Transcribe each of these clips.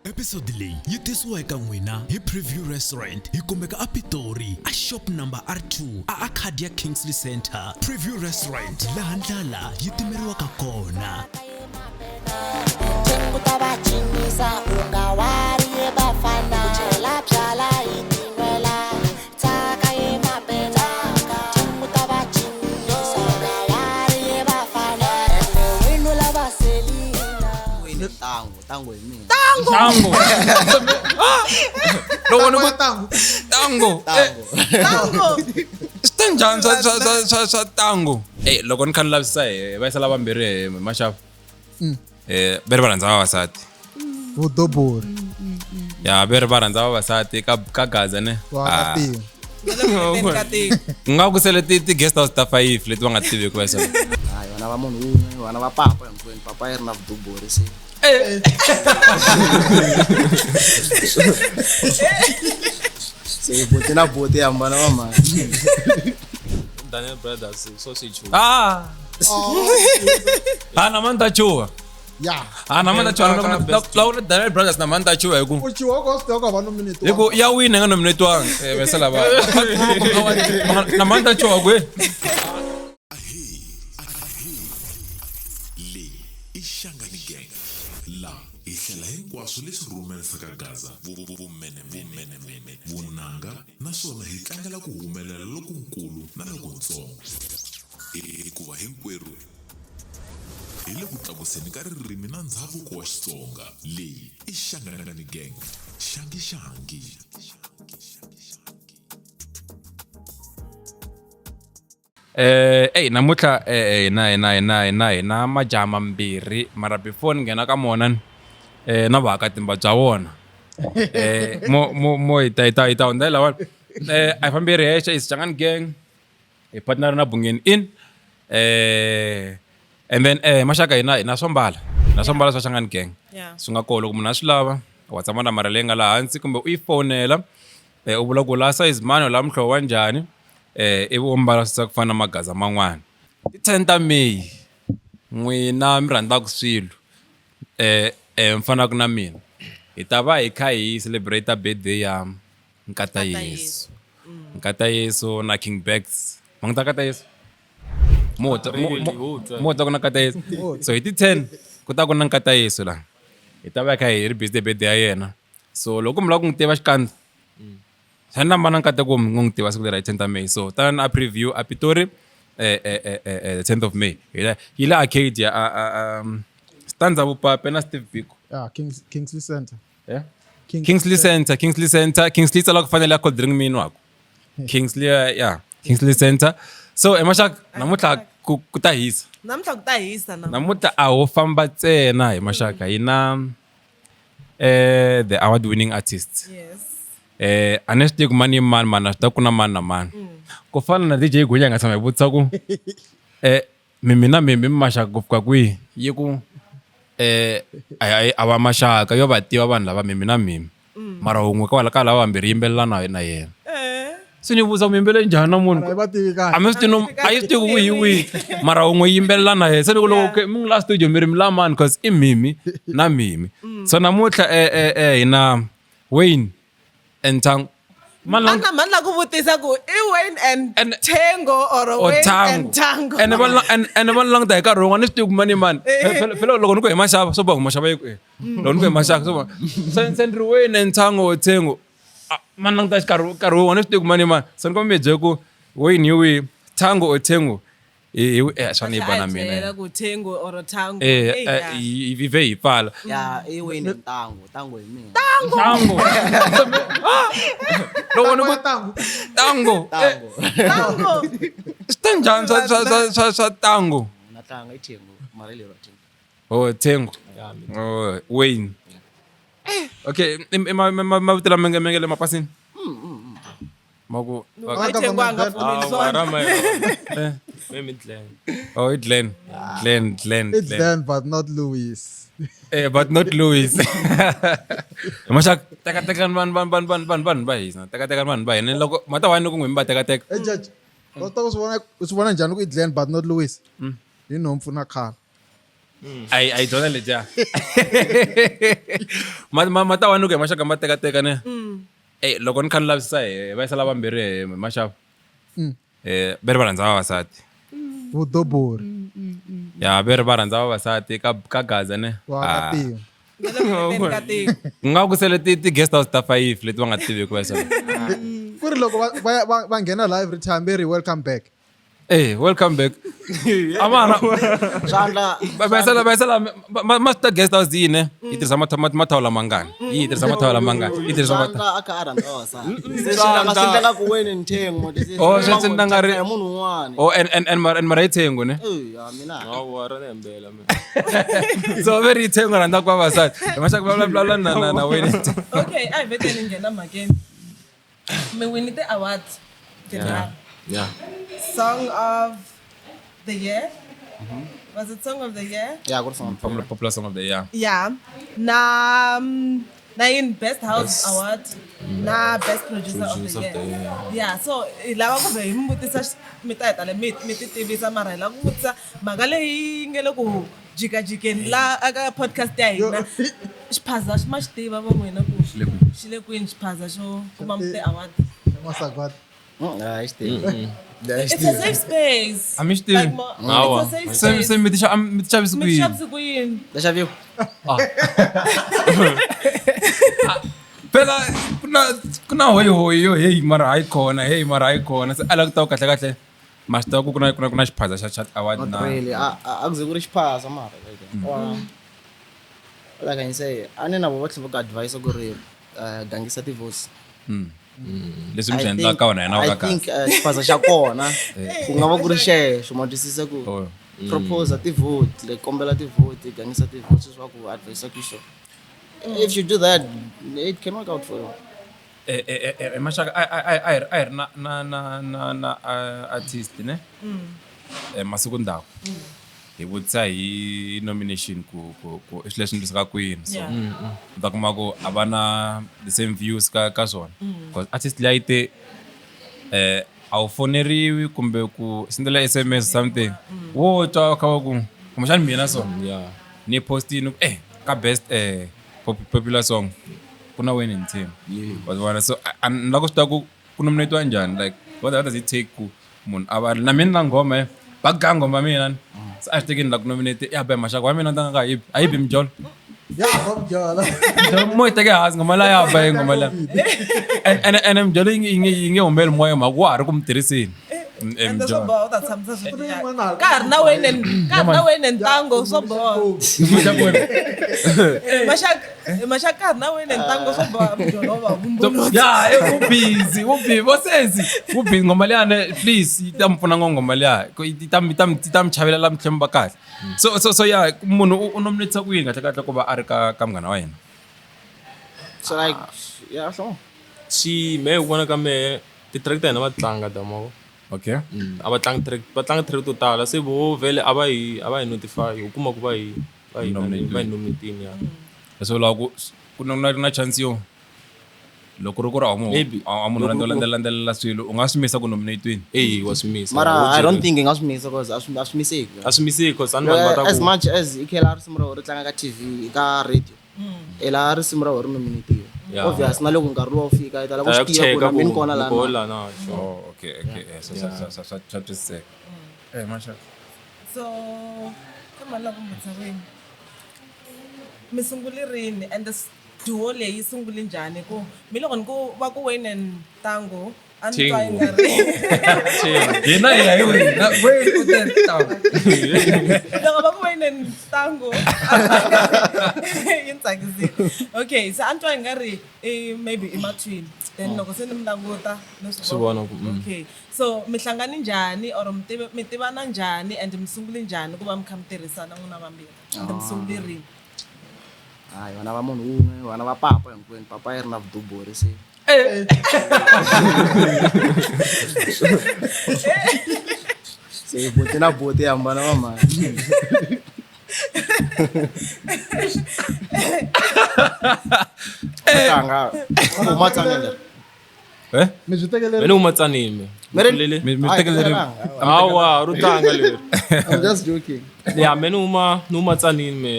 Episode leyi yi tisiwa eka n'wina hi Preview Restaurant hi kumeka a Pitori a shop number R2 a Arcadia Kingsley Center. Preview Restaurant laha ndlala yi timeriwaka kona. Tango yini? Tango. Tango. Stanjani sa tango. Loko ni kha ni lavisisa va yisa lava mbirhi mashavu. Va ri va rhandza vavasati. Vudobori. Ya va ri va rhandza vavasati ka gaza ne. Nga ku sele ti guest house ta 5 leti va nga tiveki va yisa. Hayi vana va munhu un'we, vana va papa hinkwenu, papa yi ri na vudobori se. Se bote na bote hambana va mali. Daniel Brothers sausage. Namanda chuwa. Ya. Namanda chuwa. Laura Daniel Brothers namanda chuwa hiku. Uchiwa ko stoka va nominate. Hiku ya wina nga nominate wanga. Va sala va. Namanda chuwa kwe. Ihlela hinkwaswo leswi rhumelisaka gaza vumene vunanga naswona hi tlangela ku humelela lokukulu na lokuntsongo hikuva hinkwerhu hi le ku tlakuseni ka ririmi na ndhavuko wa Xitsonga. Leyi i Shangani Gang, Shangi. Namuntlha na majama mbirhi mara before ni nghena ka mona na vaakatimba bya wona mo hi ta hundza lawa a hi fambi ri hexe is Xitsongani Gang hi partner na Bungeni In and then maxaka hina swo mbala swa Xitsongani Gang swi nga koho loko munhu a swi lava wa tshama na mara leyi nga laha hansi kumbe u yi fonela u vula ku la size mani la muhlovo wa njhani ivi u mbala swi ku fana na magaza man'wana. Ti 10 ta May n'wina mi rhandzaka swilo mi fanaka na mina hi ta va hi kha hi celebrate birthday ya Nkata Yesu na King Bags. Ma ngita Nkata Yesu mo ta ku na Nkata Yesu so hi ti 10 ku ta ku na Nkata Yesu la hi ta va hi kha hi ri birthday ya yena. So loko mi lava ku n'wi tiva xikandza sana mana nkata ku n'wi tiva siku leri 10th of May. So tana a preview a Pitori 10th of May hi la Arcadia stanza vupape na Steve Biko. Kingsley Center. Yeah. Kingsley Kingsley tsala ku fanele cold drink mini wako. Kingsley Center. So emashaka namuntlha ku ta hisa. Namuntlha a ho famba ntsena hi mashaka hina the award winning artists. Yes. Anesti ku mani man mana ta kuna man na man ku fana na DJ Gunya nga tshama hi vutisa ku mimi mashaka ku fika kwihi yi ku ava maxaka yo va tiva vanhu lava mimi mara un'we ka lava vambirhi yimbelelana na yena swi ni vutisa ku mi yimbele njhani na munhu a mi swi tivi ku wihi mara un'we yimbelelana yena se ni ku loko mi ngi la studio mi ri mi la mani cause i mimi na mimi. So namuntlha hina Wayne and Tango. Man la ku vutisa ku I Wayne and Tango or Wayne and Tango. And one long time ka ronga ni swi mani felo loko ni ku hi maxava so ba ku maxava yi ku loko ni ku hi maxaka so ba sendri Wayne and Tango or Tango man lang ta ka ronga ni swi mani so ni ko mi je ku Wayne yi Tango or Tango swani yi bana mina ku Tango or Tango vive hi pfala Ya I Wayne Tango hi mina. Tango loko ni ku Tango stanjani sa Tango Na tlanga I Tango mara lero Tango Wayne. Okay ma vitela mengele mapasini maku Tango anga pfumeliswana. Maybe Glenn. Glenn. It's Dan but not Louis. But not Louis. Masak teka ban ba hisa. Teka ban ba. Ni loko mata wani ku ngwimba teka. Judge. Usibona njani ku Glenn but not Louis? Yini nomfuna khala. I don't know ja. Mata wanu ke mashaka mateka ne. Loko ni khan lavisa va isa lava mbirhi mashava. Beri va rhandza vavasati. Vudobori. Ya beri va rhandza vavasati ka gaza ne. Wakatiwa. Ku nga ku sele ti guest house ta 5 leti va nga tivi ku vesa. Ku ri loko va nghena live return beri welcome back. Welcome back. Amana. Sandla. Basela master guest house yine. Itirisa matawala mangani. Itirisa matawala mangani. Itirisa matawala. Sandla akaranda wasa. Sandla sindela ku wena Nthengo. Sendla ngari. Munhu un'wana. And mara Nthengo ne. Mina. Hawa ra nembela me. So very Nthengo randa kwa vasati. Mashaka bla na wena. Okay, I bet you ngena mageni. Me win the award. Yeah. Song of the year. Was it song of the year? Yeah, good song. From the popular song of the year. Yeah. Na in best house award. Na best producer of the year. Yeah. So lava ku be imbutisa mitata le mititivisa mara la ku mutsa magale ingele ku jikajikeni la aka podcast ya hina. Xiphaza xi ma xi tiva va n'wina ku xile kwini xiphaza xo kuma mute award. Masagwadi. It's a safe space. I'm still. It's a safe space. Sem mitchavis ku Queen. Deixa eu ver. Phela kuna hoyo hey mara icona se ala kutaw kahle master ku kuna xiphaza xa chat award na Really, akuze ku ri xiphaza mara. Like I say, ani na vo tlhela ku advice ku ri gangisa divorce. leswi mi swi endlaka wena yena I think xiphaza xa kona ku nga va ku ri xexo ma twisisa ku propose ti-vote like kombela ti-vote gangisa ti-vote swa ku advise ku xo if you do that it can work out for you. mashaka I na artist ne masiku ndaku hi vutisa hi nomination ku leswi ndzi ka kwini so ta kuma ku a va na the same views ka swona because artist leyi te a wu foneriwi kumbe ku sendela SMS something wo twa ka ku kumbexani mina so ni postini ka best popular song kuna wena in team wazibona so ni la ku swi tiva ku nominate njhani like what does it take ku munhu a va na mina na ngoma baganga ngoma mina so I think like nominate ya be mashaka wa mina ndanga ayibi mjolo Ya ngomjala. mo iteke has ngoma la ya ba ngoma la and mjolo inge umbele moya makwari kumtirisini And so bo that sometimes karna wena ntango so bo mashaka karna wena ntango so bo mjolo ba ya busy bosesi busy ngoma le please itamfuna ngoma le ko itamchavela la mthemba kahle so ya munhu unomnetsa kuyini kahle kuba ari ka mngana wa yena So like yeah so me vona ka me ti-track ta hina va tlanga damo. okay A va tlanga track to tala se vo vele a va hi notify u kuma ku va hi nominatini ya. so la ku na chance yo loko ri ku ra munhu landzelela swilo u nga swi misa ku nominate-wini Wa swi misa. mara I don't think ngaswimisa because aswimiseki Aswi cause anu vanhu va ta as ku much as ikela risimu ra ri tlanga ka TV ka radio ela risimu ra ri nominatiwa obvious na loko nkarhi lowu fika ta la ku ta swi tiva ku na mini kona la lana na. okay so twisise masha so kama la kumbutsa wena mi sungule rini and the duo leyi sungule njhani ku mi loko ni ku va ku Wayne and Tango a ni twa yi nga ri yena hi wena wait u tenta loko va ku Wayne and Tango yi tsakisile okay so a ni twa yi nga ri maybe emathwini then loko se ni mi languta no Swi vona ku okay so mi hlangane njhani or mi tivana njhani and mi sungule njhani ku va mi kha mi tirhisana n'wina vambirhi and mi sungule rini hayi vana va munhu un'we vana va papa hinkwenu papa yi ri na vudubori se se bote na bote hambana va mali tlanga matsanga leri mi byi tekelele mene huma tsanini lele mi tekelele hawa rutanga leri I'm just joking. ya mene huma tsanini me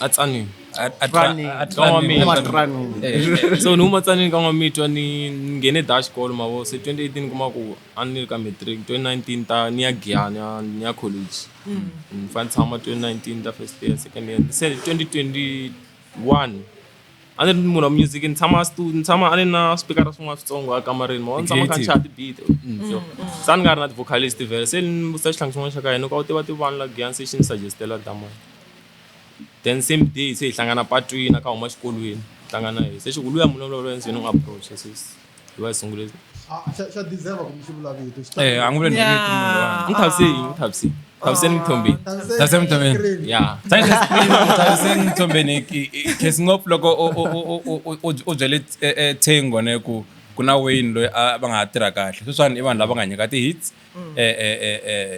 atsanini so ni huma tsanini ka n'wamitwa ni nghene dash call mavo se 2018 kuma ku a ni ri ka matric 2019 ta ni ya giyana ni ya college ni fane tshama 2019 ta first year second year se 2021 a ni ri munhu wa music ni tshama a ni na speaker swin'wana switsongo a kamareni ma ni tshama kha ni chaya ti-beat sa ni nga ri na ti-vocalist vele se ni vutisa xihlangi xin'wana xa ka hina ka u tiva vanhu la giyana se xi ni suggestela damani then same day se hi hlangana patwini a kha huma xikolweni hlangana hi se xi ku luya munhu loyi ni n'wi approach se hi va hi sungule xa deserve ku mi xi vulavito a n'wi vula ni ni thaviseni mthombeni tasemtombeni ya tasemtombeni khesi ngopfu loko u byele Tango ne ku na Wayne loyi va nga tirha kahle sweswiwani i vanhu lava nga nyika ti-hits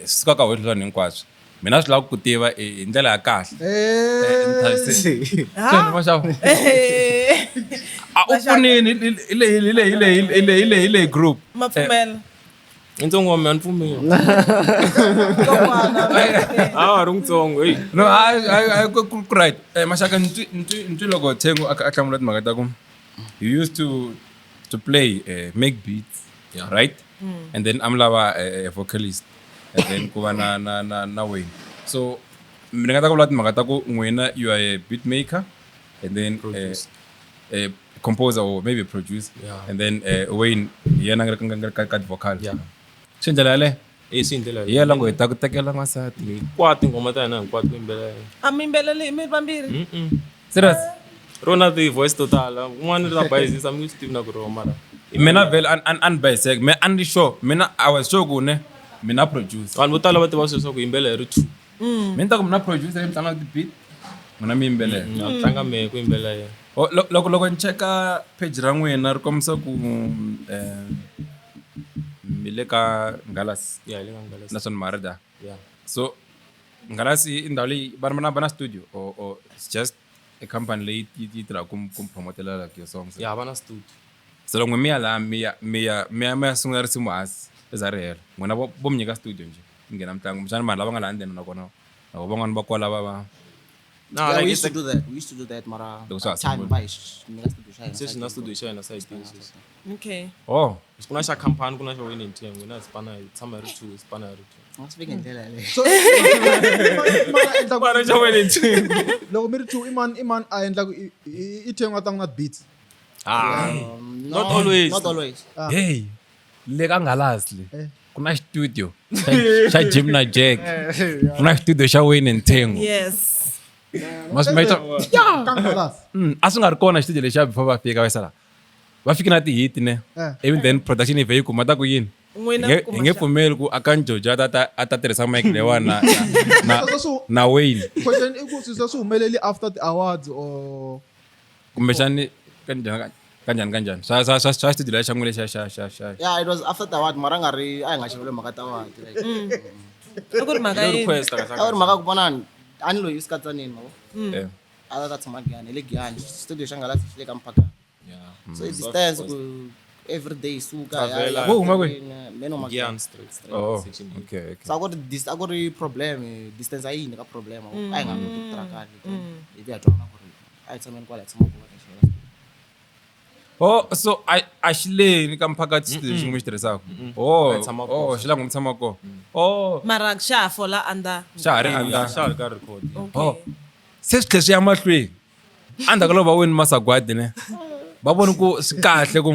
suka ka wena hinkwaswo mina swi lava ku tiva hi ndlela ya kahle u pfunini hi le group mapfumela intsongo wa mina ni pfumeli ri ntsongo no ku right maxaka ntwi loko Tango a hlamula timhaka ta ku you used to play make beats right and then I'm lava a vocalist and then ku va na Wayne so ni nga ta ku vula timhaka ta ku n'wina you are a beat maker and then a composer or maybe a producer and then Wayne yena nga ka vocal swi ndlela yaleyo swi ndlela hi yela ngo hi ta ku tekela n'wansati hinkwato tinghoma ta hina hinkwato ku yimbelela a mi yimbeleli mi vambirhi serious rona ti-voice to tala un'wana ri ta bayizisa mi nge swi tivi na ku ri mara mina vele unbiased me andi sure mina I was sure ku ne mina producer vanhu vo tala va tiva swilo swa ku yimbela hi ri two mina ta ku mina producer mi tlanga ti-beat mina mi yimbelela tlanga mehe ku yimbela yena loko ni cheka page ra n'wina ri kombisa ku mi le ka Nghalas ya hi le ka Nghalas naswona marida ya so Nghalas i ndhawu leyi va na studio or it's just a company leyi yi tirhaka ku promotela like your songs ya va na studio so loko mi ya laha mi ya sungula risimu hansi eza ri hela n'wina vo mi nyika studio njhe mi nghena mitlangu mixana vanhu lava nga laha ndzeni nakona loko van'wana va kwala va Yeah, we used to do that, mara. Time by sweswi na studio xa hina sayitini sweswi okay oh ku na xa khampani ku na xa Wayne Tango na spana hi tshama hi ri two spana hi ri two speak in ndlela leyo. spana xa Wayne Tango loko mi ri two iman a endla ku i Tango a tlanga na beats not always Not always. hey le ka Nghalas le ku na studio xa Jim na Jack ku na studio xa Wayne Tango yes masumeta Nghalas a swi nga ri kona studio lexa before va fika va sala va fika na ti-hit ne even then production yi vhe yi kuma ta ku yini hi nge pfumeli ku akan Jojo a ta tirhisa mic leyiwani na Wayne question i ku swisa swi humeleli after the awards or kumbexani kanjhani swa studio lexa n'wi lexa Yeah, it was after the award, mara nga ri a hi nga xavele mhaka ta award. a ku ri mhaka yini request A ku ri mhaka ku vonani ani loyi i sikatsanini mavo Yeah. a ta tshama Giyani hi le Giyani studio xa Nghalas xi le ka Mpakani so i distance ku every day suka Travela. Wo huma kwihi? meno Giyani straight Oh, section E. okay. so a ku ri problem distance a yi yini ka problem a hi nga koti ku tirha kahle hi vi ya twana ku ri a hi tshameni kwala hi tshama ku Oh, so a xi leni ka mphakathi studio lexi mi xi tirhisaka xi la n'wi tshama kona oh mara xa ha fola under xa ha ri anda xa ha ri ka record oh se swi tlhe swi ya mahlweni endzhaku ka loko va wini masagwadi ne va voni ku swi kahle ku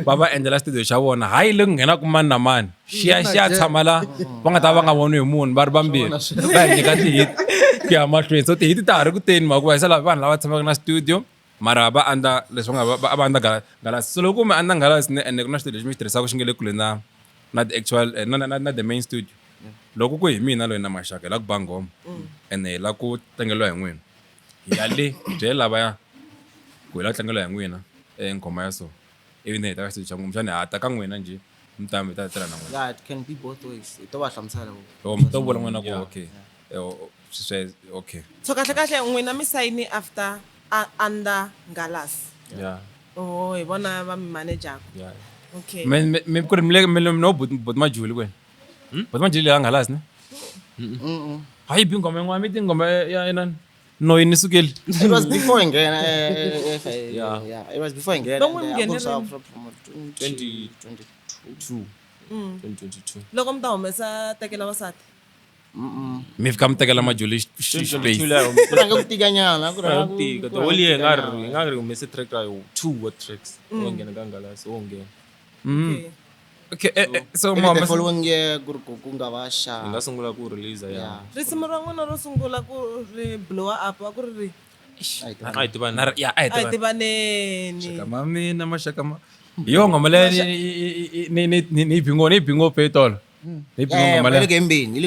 va endlela studio xa vona hayi le ku nghenaka mani na mani xi ya tshama la va nga ta va nga voni hi munhu va ri vambirhi va hi nyika ti-hit ku ya mahlweni so ti-hit ta ha ri ku teni mhaka ku va hisala vanhu lava tshamaka na studio mara va anda leswi va anda Nghalas so loko mi anda Nghalas ne ene ku na studio lexi mi xi tirhisaka xi nge le kule na the actual na the main studio loko ku hi mina loyi na maxaka hi la ku ba nghoma ene hi la ku tlangeliwa hi n'wina hi ya le hi byele lavaya ku hi la ku tlangeliwa hi n'wina nghoma ya so ivi ne hi ta ka studio xa n'wina xana hi ta ka n'wina njhe mi ta tirha na n'wina yeah, it can be both ways hi to va hlamusela mi to vula n'wina ku okay okay so kahle n'wina mi sayini after under Nghalas yeah Oh, hi vona va mi manager. Yeah. Okay. Me ku ri mi no but majuli kwena but majuli ya Nghalas ne hayi bingoma ngwa mi tingoma ya inani no inisukeli It was before ngena Yeah. it was before ngena. Loko mi nghenile 2022. 2022. Loko mi ta humesa tekela vasati. mi fika mi tekela majuli space Kuranga kutikanyana, kuranga The whole year ngari umese track rayo 2 what tracks. Ongena ka Nghalas, ongena. Okay. okay so the mama following year kunga va sha. Ngasungula ku release ya. Risimu ra n'wina ro sungula ku ri blow up a ku ri ri. Ai tiva ya A hi tivaneni. kama mina mashaka ma yo ngoma le ni bingo petolo ni bingo ngoma le Ile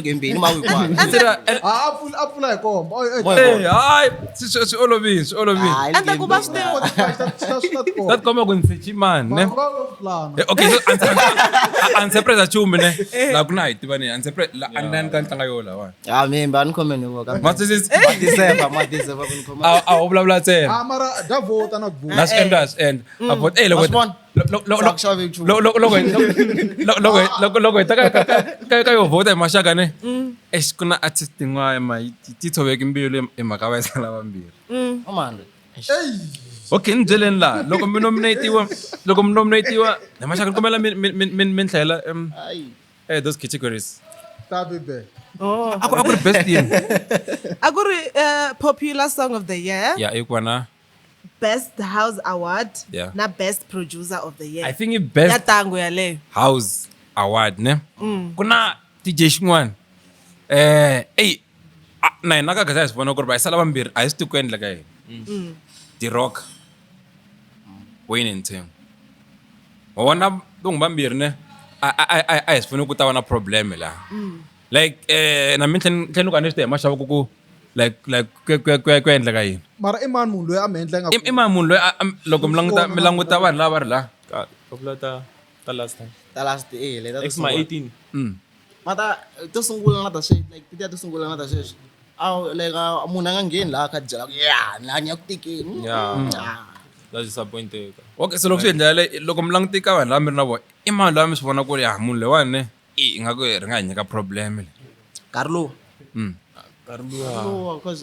gembini mawikwa. apfula hi komba hayi swi olovini Anda ku va swi tiva. that koma ku ntsechi man ne okay so ansepresa chumi ne la kuna hi tiva ne ansepre la andan kan tlanga yo la wa Ah memba ni comment wo ka. matsisi December kun comment. a vulavula tsena mara da vota na ku nas end about loko loko ka yo vota mashaka ne kuna artist ngwa ma ti tshoveka mbilu emhaka va sala vambirhi Amanda. okay ni byeleni la loko mi nominatiwa na mashaka ni kombela mi hlayela those categories tabibe a ku ri best team A ku ri popular song of the year, ya ikwana best house award, Yeah. na best producer of the year. I think i Ya best Tango yaleyo. house award ne kuna DJ xin'wana na hina ka gaza hi swi vona ku ri va hi sala vambirhi a hi swi ti ku endla ka yena ti-rock Wayne and Tango wa vona vongu vambirhi ne a hi swi voni ku ta va na problem laha like na mi tlheni ku a ni swi te hi maxavo ku ku endla ka yini mara i mani munhu loyi a mi endla nga i mani munhu loyi loko mi languta vanhu lava va ri laha Popular ta last time. Ta last le ta. X my 18. Mata to sungula na ta she like ti to sungula na ta she. Aw like munhu a nga ngheni laha kha byela ku ya la nya ku tikeni. Yeah. That's disappointed. okay so loko swi endlela loko mi languti ka vanhu lava mi ri na vona i mani loyi mi swi vona ku ri munhu leyiwani ne ingaku ri nga hanyeka problem le Carlo. Karluwa. Because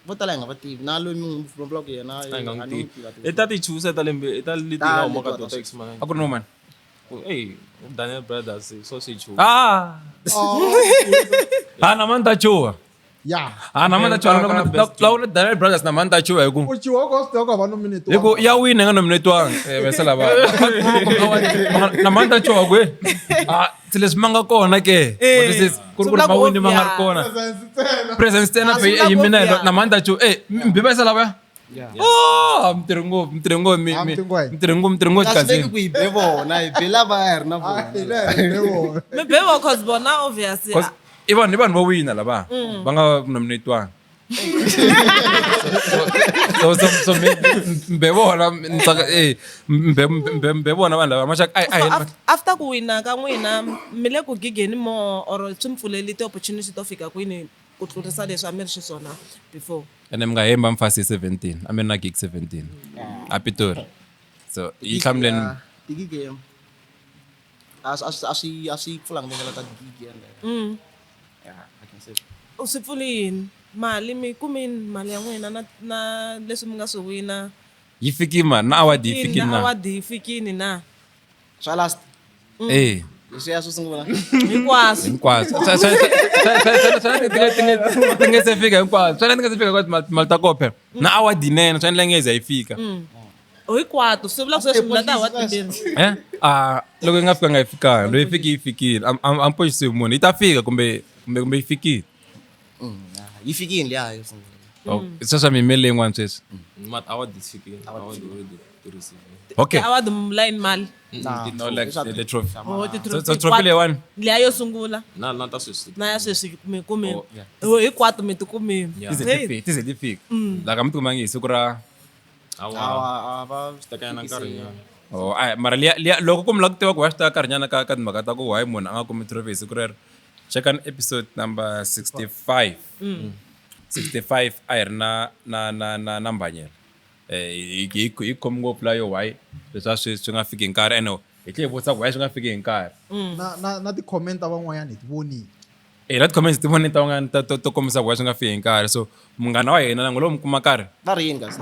vo tala hi nga va tivi na loyi mi from block yena. Ai nga n'wi tivi. Eta ti chusa ta lembe eta leti nga huma ka tota X my. a ku ri no mani Hey, Daniel Brothers so si chu. na mani ta chuha ya na mani ta chuha loko Daniel Brothers na mani ta chuha hi ku u chiwa ko swi ka va nominate hi ku ya wina nga nominatiwanga vese lava na mani ta chuha kwe se leswi ma nga kona ke ku ri ku ri mawini ma nga ri kona presence tena pe yiminelo na mani ta chuha mbi vese lavaya mtirhi ngopfu Tasiveki ku ibe vona ibe lava hi ri na vona. Mi bewa cause bona obviously. i vanhu vo wina lava va nga nominatiwanga so mbe vona mbe vona vanhu lava maxaka After ku wina ka n'wina mi le ku gigeni mo or swi mi pfuleli ti-opportunity to fika kwini ku tlurisa leswi a mi ri xiswona before. ene mi nga hemba mfasi 17 a mi ri na gig 17 a Pitori so yi hlamuleni Tiki game. Asi pfula ndlela ta gig yenda. Yeah, I can say. U swi pfuli yini? Mali mi kumini mali ya n'wina na leswi mi nga swi wina. yi fikima na award yi fikini Na na award yi fikini na. Swa last. Leswi swo sungula. Hinkwaswo. hinkwaswo ti nge se fika hinkwaswo swi ti nge se fika kwa mali ta kope na award yinene swi endla ngeze yi fika Hinkwato swi vula ku sweswi mi nga ta award timbirhi. loko yi nga fikanga yi fikanga loyi yi fiki yi fikile ampoxisiwi munhu yi ta fika kumbe yi fikile Yi fikini liya yo sungula. sweswi mi yimele yin'wana sweswi Mat award is speaking. Award already to receive. okay Award line mali. no like the trophy Oh, so trophy leyiwani liya yo sungula Na ta sweswi. na ya sweswi mi kumini. Hinkwato mi ti kumini. tize ti fika laka mi ti kumangi hi siku ra Ava Takayana nkarhi nyana. mara loko ku mi lava ku tiva ku wa swi tiva nkarhinyana ka timhaka ta ku why munhu a nga kumi trophy hi siku rero cheka episode number 65 65 a hi ri na mbanyela hi khomi ngopfu la yo why leswa swi nga fiki hi nkarhi ene hi tlhe hi vutisa ku why swi nga fiki hi nkarhi na ti-comment ta van'wanyana hi ti vonile. na ti-comments ti voni ta van'wana to kombisa ku why swi nga fiki hi nkarhi so munghana wa hina nango lowu mi kuma karhi va ri yini guys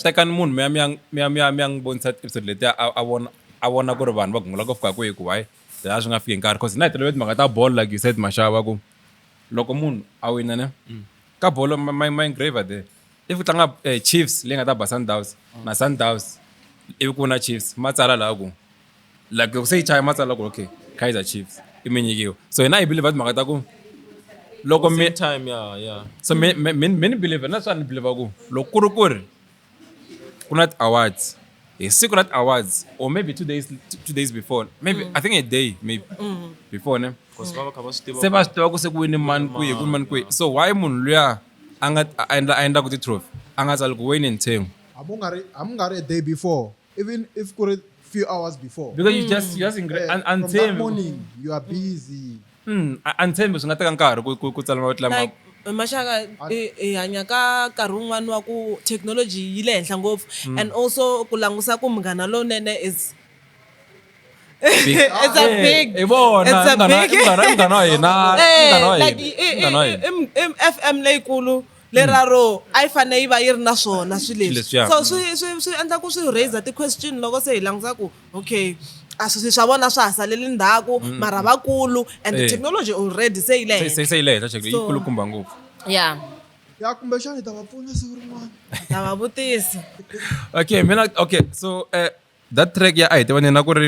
tekani munhu mi ya n'wi vonisa episode leti a vona ku ri vanhu va gungula ku fika kwihi ku why leswa swi nga fiki hi nkarhi cause hina hi tolovele timhaka ta bolo like you said Mashava ku loko munhu a wina ne ka bolo ma engraver there if u tlanga Chiefs leyi nga ta ba Sundowns na Sundowns ivi ku na Chiefs ma tsala laha ku like loko se yi chaya ma tsala ku okay Kaizer Chiefs i mi nyikiwa so hina hi believe timhaka ta ku loko mi time yeah so many believe na swa ni believe ku loko ku ri ku na awards hi siku na awards or maybe 2 days before maybe I think a day maybe before ne because va kha va swi tiva se va swi tiva ku se ku wini mani kwihi so why munhu luya a nga a endla ku ti-trophy a nga tsali ku wayne Tango I'm a day before, even if ku ri few hours before. because you just From that morning, you are busy. Until swi nga teka nkarhi ku tsala matlama like Mashaka hi hanya ka nkarhi wun'wani wa ku technology yi le henhla ngopfu and also ku langusa ku munghana lowunene is it's a big it's a big munghana wa hina FM leyikulu leraro a yi fane yi va yi ri na swona swilo leswi so swi endla ku swi raise ti-question loko se hi langusa ku okay a swilo swa vona swa ha salele ndzhaku mara vakulu and the technology already se yi le henhla se yi le henhla cheke yi kulukumba ngopfu yeah Ya kumbexana hi ta va pfuna siku rin'wana. ta va vutisa okay so that track ya a hi tivaneni na ku ri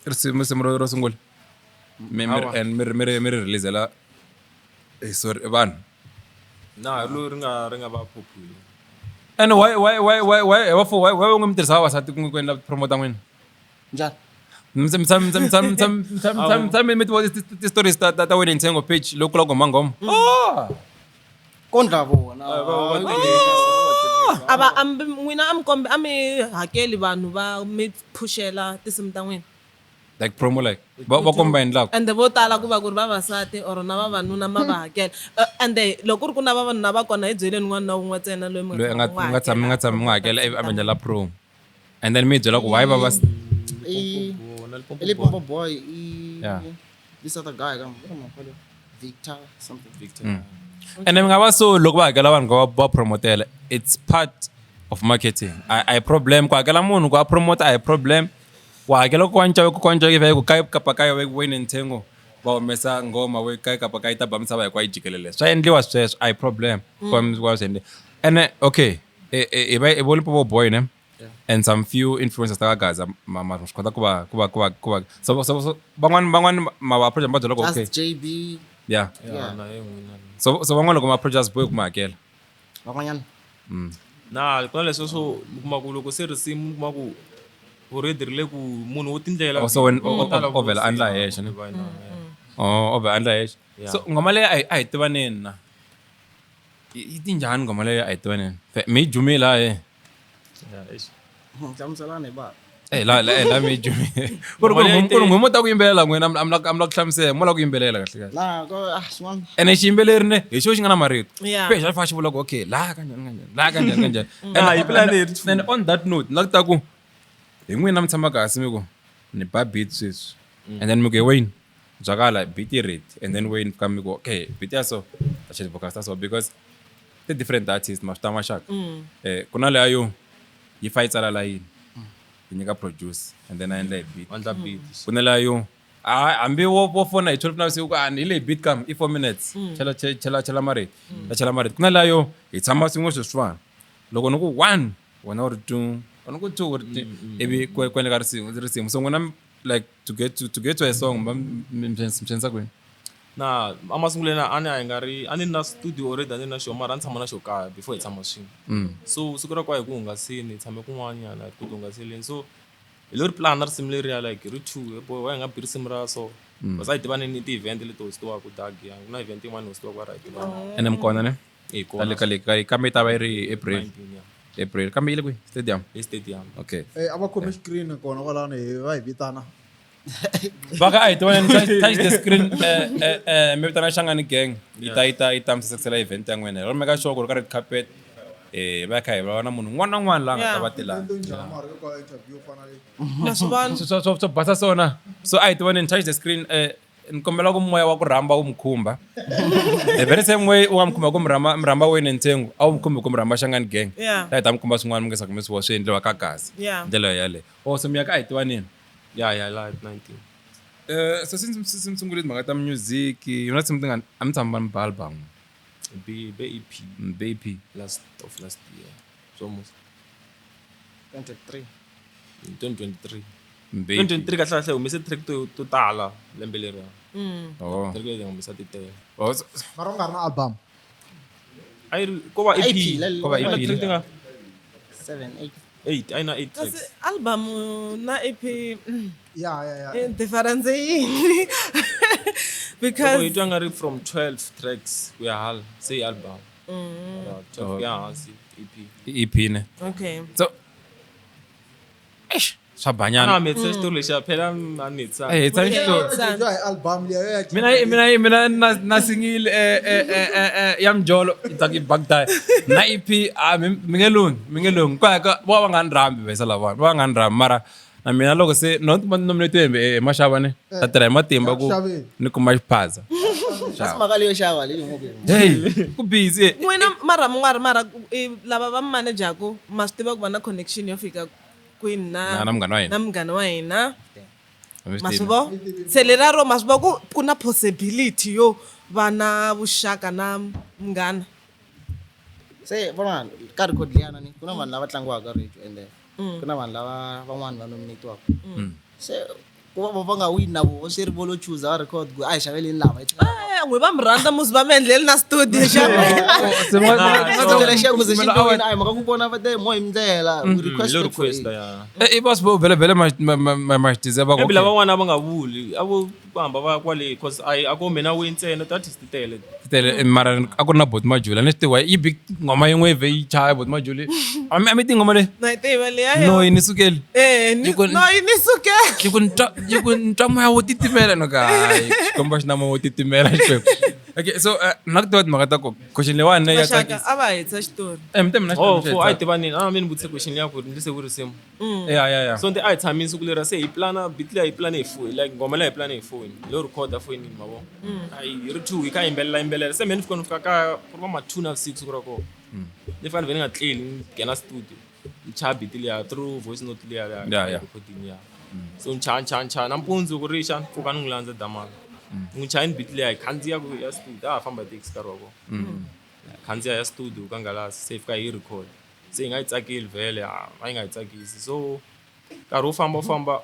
risimu ro sungula mi ri release la sorry vanhu na lo ri nga va popular and why va n'wi mi tirhisa vavasati ku endla promota n'wina njani mi tivona ti-stories ta wena Tango page loko kula ku huma nghoma kondla vona ava n'wina a mi hakeli vanhu va mi phushela tinsimu ta n'wina like promo like va komba endlaka ende vo tala ku va ku ri vavasati or na vavanuna ma va hakela ende loko ku ri ku na vavanuna va kona hi byeleni un'wana na un'we ntsena loyi loyi a nga tshami n'wi hakela a mi endlela promo and then mi byela ku why Limpopo boy Yeah. this other guy what am I calling Victor something and then ngava so loko va hakela vanhu va promotela it's part of marketing a problem ku hakela munhu ku a promote a problem ku hakela ku kwanja ku kai kapa kai wena Tango va humesa ngoma we kai kapa kai ta ba misava hinkwayo jikelele swa endliwa sweswo a problem kwa sende and okay e va Limpopo boy ne and some few influencers ta Gaza mama swi kota ku va so van'wana ma va project ba byela ku okay JB yeah na yena so van'wana loko ma projects boy ku ma hakela van'wanyana na ku na leswo swo kuma ku loko se risimu kuma ku already rile ku munhu wo tindlela so when over andla hexe ne over andla hexe so ngoma leyi a hi tivaneni na yi tinjhani ngoma leyi a hi tivaneni mi jumela hlamuselani ba la mi jumela ku ri ngoma ta ku yimbelela n'wina I'm like ku hlamusela mo la ku yimbelela kahle kahle na ko swin'wana ene xiyimbeleri ne hi xo xi nga na marito Yeah. pe xa fa xi vula ku okay la kanjani and on that note ni la ku ta ku hi n'wina mi tshama kasi mi ku ni ba beat sweswi and then mi ku Wayne byakala beat yi ready and then Wayne ka mi ku okay beat ya so ta cheli vocals ta so because the different artists ma swi ta maxaka ku na leya yo yi fa yi tsala layini yi nyika produce and then a endla hi beat andla beat ku na leya yo hambi wo fona hi 12 navusiku ku hi le beat kam i 4 minutes chela marito ta chela marito ku na leya yo hi tshama swin'we sweswiwana loko ni ku 1 wena u ri 2 wena ku 2 u ri 3 ivi ku endleka risimu so n'wina like to get to a song michenisa kwini na amasunguleni a ni na studio already a ni na xo mara a ni tshama na xo kaya before hi tshama swin'we so siku ra kwa hi ku hungasini hi tshame kun'wanyana hi ku ti hungaseleni so hi lo ri plan na risimu leriya like hi ri 2 boy wa hi nga bi risimu ra so basa hi tivaneni ti-event leti hostiwaka dagia ku na event yin'wana hostiwaka va ra hi tivana ene mi kona ne kambe yi ta va yi ri April 19 ya April kambe yi le kwi stadium stadium okay A va khome screen kona kwalano hi va hi vitana. Baka ay tuwan touch the screen mi vitana Shangani gang ita mi sesela event ya n'wina ro meka sure ku ri ka red carpet va kha hi vona munhu un'wana na un'wana la nga ta va tilanga interview finally. Ma swi vona? so basa sona so a hi ti voneni touch the screen ni kombela ku moya wa ku rhamba wu mkhumba the very same way u nga mkhumba ku mrhamba wena Ntengo a wu mkhumbi ku mrhamba Shangani Gang ta hi ta mkhumba swin'wana mi nge sa kumisiwa swi endliwa ka gazi ndlela yaleyo so miyaka a hi tivanini ya like 19 so since mi sungule timhaka ta music yona tsimu ti nga a mi tshama mi ba album be EP last year so almost 2023 2023 kahle kahle humese track to tala lembe leriya track leti humesa ti tele Mara u nga ri na album. ko va EP ko va EP track ti nga 7 8 ayina 8 tracks Kasi album na EP Yeah. difference yini? Because it nga ri from 12 tracks ku ya hal say album 12 ya hansi EP ne okay. so swa banyana metsa xitori lexi phela anitsa tsa xitori Enjoy album liya mina na singile ya mjolo itaki bagdai na EP mi nge lung ka va nga ni rambi vesa lavana va nga ni rambi mara na mina loko se nominate maxavane ta tirha hi matimba ku ni kuma xiphaza Kasi maka leyo xava leyi ngopfu. hey ku busy N'wina mara lava va manajaku ma swi tiva ku va na connection yo fika kwini na munghana wa hina na munghana wa hina ma swi vo se leraro ma swi vo ku na possibility yo va na vuxaka na munghana Se vona ka record liyana ni kuna vanhu lava tlangiwaka radio and then kuna vanhu lava van'wana va nominatiwaka. Se ku va nga win na vo se ri volo choose va record ku a hi xaveleni lava n'wi va mi rhandza musi va mi endleli na studio xa ndlela xa ku ze xi wina a hi mhaka ku vona va te mo hi ndlela we request ya i possible vele ma xitizeva ku maybe lava van'wana va nga vuli a vo hamba va kwale cause a ko mina we ntsena to artist tele tele mara a ku ri na bot majuli ni swi tiva yi big ngoma yin'we yi vhe yi chaya bot majuli a mi tingoma le na yi tiva leya no yi ni sukeli no yi ni sukeli yi ku ntwa moya wo titimela no ka hayi xikomba xi na moya wo titimela xikwembu okay so na ku tiva timhaka ta ku question leyiwani ya maxaka a va hetisa xitori mi te mina for a yi tivanini a mi ni vutise question liya ku ri ndlise ku risimu ya so nti a hi tshamini siku lera se hi plana beat leyi hi plane hi foni like ngoma leyi hi plane hi foni leyo recorda fonini mavo hi ri two hi kha yimbelela se me ni fika ni fika kaya ku ri va ma 2 na 6 siku ra kona ni fane ve ni nga tleli ni nghena studio ni chaya beat leya through voice note leya recording ya so ni chaya nampundzu ku rixa ni pfuka ni n'wi landza damala ni n'wi chayini beat leya hi khandziya ku ya studio a ha famba hi taxi nkarhi wa kona khandziya ya studio ka Nghalas se hi fika hi record se hi nga yi tsakeli vhele a yi nga yi tsakisi so nkarhi wo famba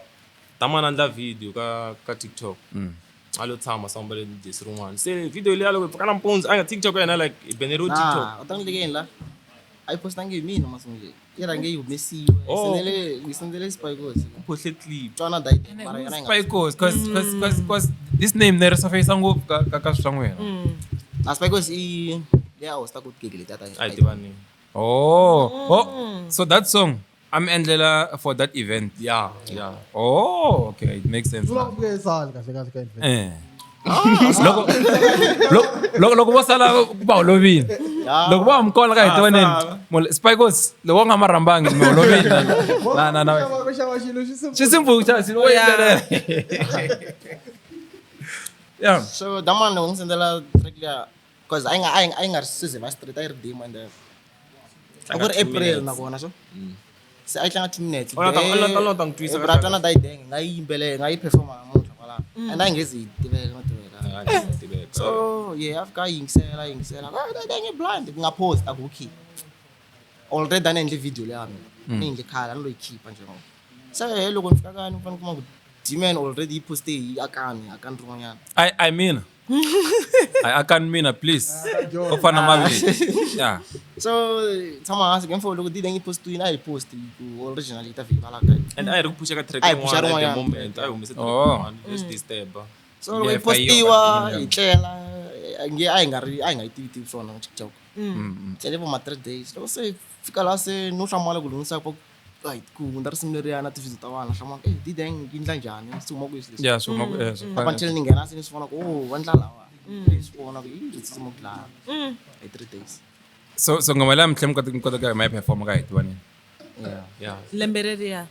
damana endla video ka TikTok a lo tshama sambale desi rin'wana se video leya loko hi pfuka nampundzu a nga TikTok ya yena like hi beneriwe TikTok u ta n'wi tekeni la a yi postangi hi mina masungule yi rhange yi humesiwe yi sendele Spikos ku phohle clip tswana dai mara yona yi nga Spikos cause this name ne ri safayisa ngopfu ka swi swa n'wina na Spikos i leya hosta ku gigile tata a hi tivanini so that song I'm endlela for that event yeah okay it makes sense Sula ku vuye sala kahle ka event. loko vo sala va holovile loko va mkola ka hi tivaneni Spikos loko nga marhambangi mi holovile na Ku xava xilo xi simple. xi simple xa xilo wo yimbelela yeah so damana loko ni sendela track leya cause a yi nga ri size va street a yi ri demo and a ku ri April nakona so se a yi tlanga 2 minutes ta n'wi twisa bra twana dai deng nga yi yimbelela nga yi performa munhu kwala and a yi ngezi tivela no tivela so yeah afika yingisela dai nge blind nga post a ku keep already done endle video leya mina ni nge khala ni lo yi keep nje ngo se loko ni fika kani ufana kuma ku Dimen already yi poste yi akani rin'wanyana I mean I can't mean please ofana mavi yeah so tshama hansi ke mfolo loko dideng yi post yini a yi post ku original yi ta fika la ka and a hi ri ku phusha ka track A hi phusha yin'wana at the rin'wanyana. moment a hi humese track just disturb so loko yi postiwa yi tlela a yi nga yi tivi swona TikTok tlele vo ma 3 days loko se fika la se no hlamala ku lunghisa ku ndza risimu leriya na tividio ta vana hlamala dideng yi ndla njhani swi huma kwihi leswi yeah so up until ni nghena se ni swi vona ku va ndla lawa ni swi vona ku yi tsutsuma ku laha hi 3 days so ngoma la mtlhem kota ka my perform ka hitwani Yeah. lembe reriya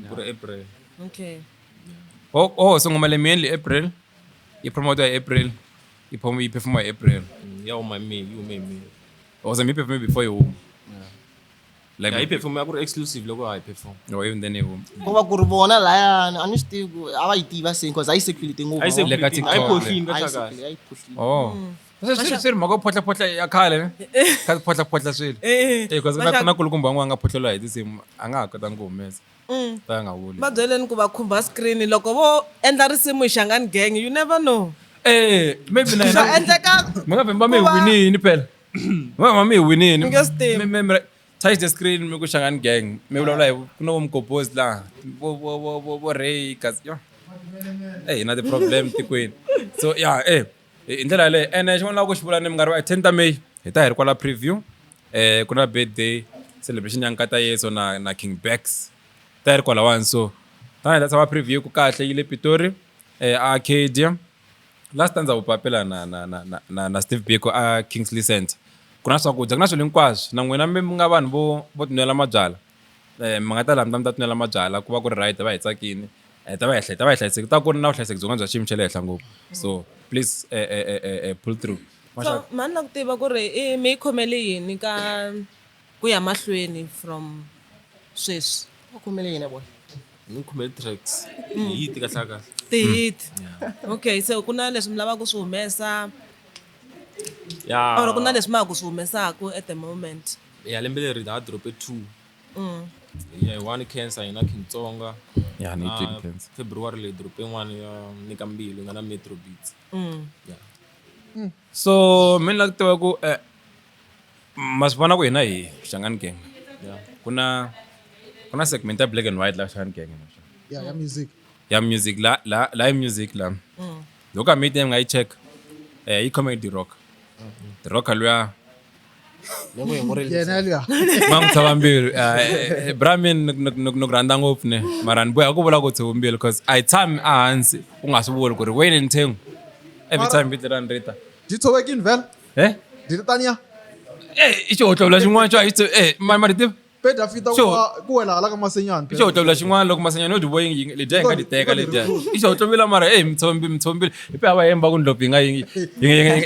Ku ri April. okay so ngoma le mainly April i promote April i perform April Yeah, my me, you me. or so me perform before you like Yeah, I perform aku exclusive loko I perform. or even then you Kuba ku ri vona laya a ni swi tivi ku a va yi tiva se because a yi circulate ngopfu. I say Like a I TikTok. posting ka A yi chaka. circulate, a yi push-ile. swi ri mhaka photla ya khale ka photla swilo because na kulukumba wan'we a nga photleliwa hi tinsimu a nga ha kotanga ku humesa ta nga vuli va byeleni ku va khumba screen loko vo endla risimu hi Xangani gang you never know maybe na swa endleka mi nga vhemba mi hi winini phela mi nga vhemba mi hi winini Nge swi tivi. touch the screen mi ku Xangani gang mi vulavula hi ku na vo mcompose laha vo ray kasi yo na the problem tikweni so hi ndlela yaleyo ene xin'wana lava ku xi vula ni minkarhi wa 10 ta May hi ta hi ri kwala preview ku na birthday celebration ya nkata yeso na King Bex ta hi ri kwalawani so tani hi ta tshama preview ku kahle yi le Pitori Arcadia last time ndza vupapela na Steve Biko Kingsley Center ku na swakudya ku na swilo hinkwaswo na n'wina mi nga vanhu vo tinwela mabyala mi nga ta laha mi ta tinwela mabyala ku va ku ri right va hi tsakini ta va hi hlayiseki ta ku ri na vuhlayiseki byin'wana bya xiyimo xa le henhla ngopfu so please pull through so mani la ku tiva ku ri mi yi khomele yini ka ku ya mahlweni from sweswi Va khomele yini boy? Ni khumele tracks. Yi tika chaka. tihit okay so ku na leswi mi lavaka ku swi humesa Yeah. or ku na leswi mi nga ku swi humesaka at the moment Yeah, lembe leri da drop 2. Yeah, one cancer ina Xitsonga. ya ni twi cancer February le drop one ya nika mbili ngana Metro Beats. Yeah. so mi la ku tiva ku ma swi vona ku hina hi Xangani gang Yeah. ku na segment ya black and white la Xangani gang Yeah, music. ya music la hi music la loko a meeting nga yi check yi comedy rock the rock luya Lengo hi ngorele. Yeah, Nelia. mangitshava mbilu bra mi ni ku rhandza ngopfu ne mara ni boya ku vula ku tshova mbilu because a hi tshami ehansi u nga swi vuli ku ri wena ni Tango every time vito ra ni rita Did you work in Vel? Did it Tanya? i xihotlovula xin'wana xo ma ri tiva Peda fita Sure. ku wela la ka masenyana. i xihotlovula xin'wana loko masanyana no ti voyi ledya hi nga ti teka ledya i xihotlovila mara mi tshova hi pe a va hemba ku ndlopfu yi